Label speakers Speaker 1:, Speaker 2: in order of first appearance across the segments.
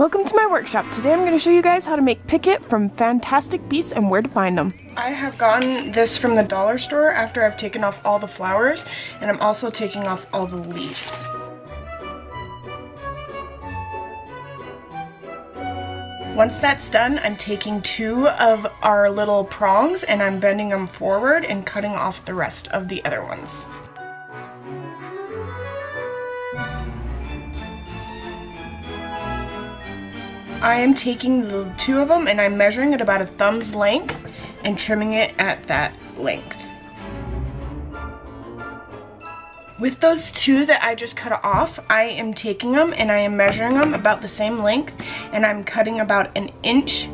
Speaker 1: Welcome to my workshop. Today I'm going to show you guys how to make Pickett from Fantastic Beasts and where to find them. I have gotten this from the dollar store after I've taken off all the flowers, and I'm also taking off all the leaves. Once that's done, I'm taking two of our little prongs and I'm bending them forward and cutting off the rest of the other ones. I am taking the two of them and I'm measuring it about a thumb's length and trimming it at that length. With those two that I just cut off, I am taking them and I am measuring them about the same length and I'm cutting about an inch.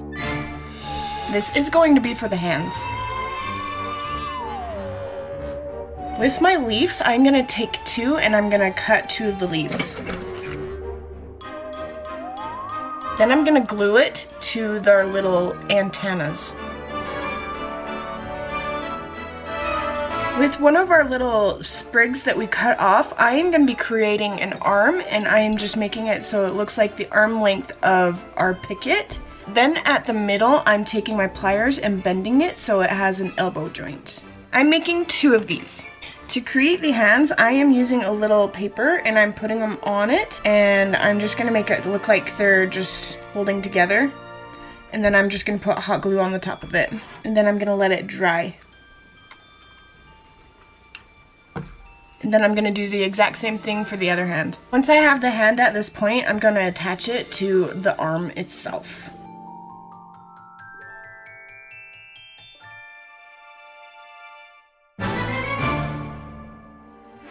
Speaker 1: This is going to be for the hands. With my leaves, I'm going to take two and I'm going to cut two of the leaves. Then I'm going to glue it to their little antennas. With one of our little sprigs that we cut off, I am going to be creating an arm, and I am just making it so it looks like the arm length of our Pickett. Then at the middle, I'm taking my pliers and bending it so it has an elbow joint. I'm making two of these. To create the hands, I am using a little paper and I'm putting them on it, and I'm just going to make it look like they're just holding together. And then I'm just going to put hot glue on the top of it. And then I'm going to let it dry. And then I'm going to do the exact same thing for the other hand. Once I have the hand at this point, I'm going to attach it to the arm itself.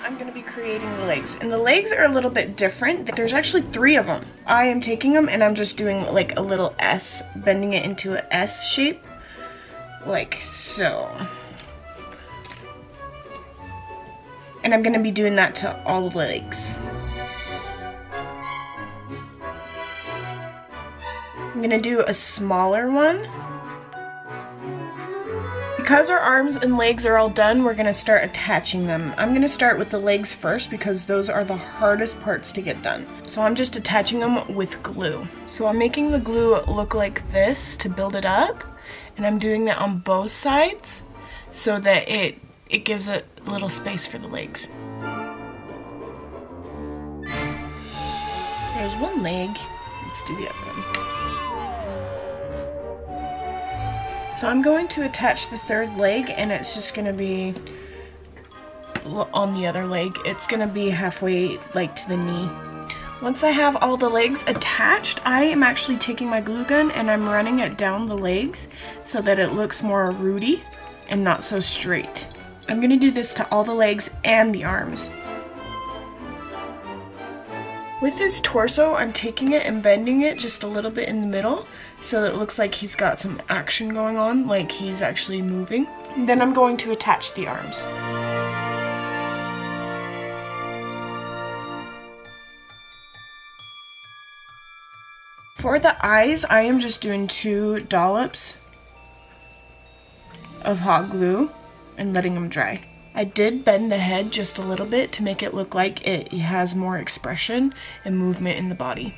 Speaker 1: I'm going to be creating the legs, and the legs are a little bit different. There's actually three of them. I am taking them and I'm just doing like a little S, bending it into an S shape, like so. And I'm going to be doing that to all the legs. I'm going to do a smaller one. Because our arms and legs are all done, we're going to start attaching them. I'm going to start with the legs first because those are the hardest parts to get done. So I'm just attaching them with glue. So I'm making the glue look like this to build it up, and I'm doing that on both sides so that it gives a little space for the legs. There's one leg. Let's do the other one. So I'm going to attach the third leg, and it's just going to be on the other leg. It's going to be halfway like to the knee. Once I have all the legs attached, I am actually taking my glue gun and I'm running it down the legs so that it looks more rooty and not so straight. I'm going to do this to all the legs and the arms. With his torso, I'm taking it and bending it just a little bit in the middle so that it looks like he's got some action going on, like he's actually moving. And then I'm going to attach the arms. For the eyes, I am just doing 2 dollops of hot glue and letting them dry. I did bend the head just a little bit to make it look like it has more expression and movement in the body.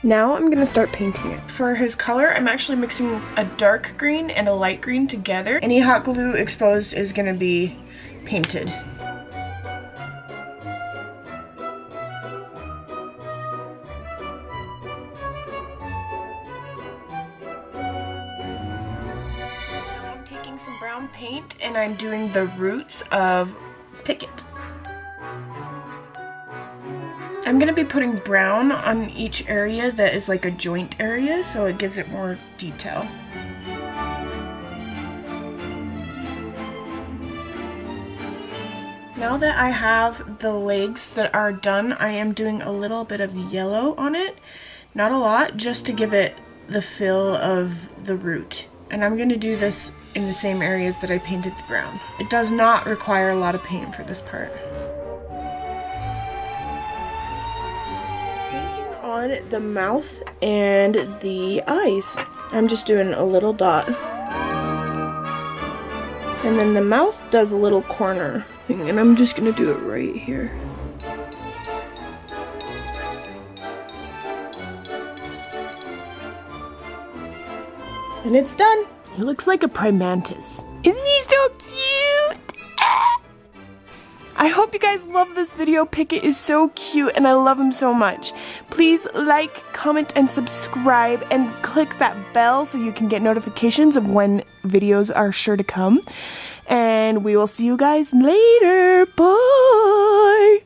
Speaker 1: Now I'm going to start painting it. For his color, I'm actually mixing a dark green and a light green together. Any hot glue exposed is going to be painted. Some brown paint and I'm doing the roots of Pickett. I'm going to be putting brown on each area that is like a joint area so it gives it more detail. Now that I have the legs that are done, I am doing a little bit of yellow on it. Not a lot, just to give it the feel of the root. And I'm going to do this in the same areas that I painted the brown. It does not require a lot of paint for this part. Painting on the mouth and the eyes. I'm just doing a little dot. And then the mouth does a little corner thing, and I'm just gonna do it right here. And it's done. He looks like a praying mantis. Isn't he so cute? Ah! I hope you guys love this video. Pickett is so cute and I love him so much. Please like, comment, and subscribe and click that bell so you can get notifications of when videos are sure to come. And we will see you guys later. Bye!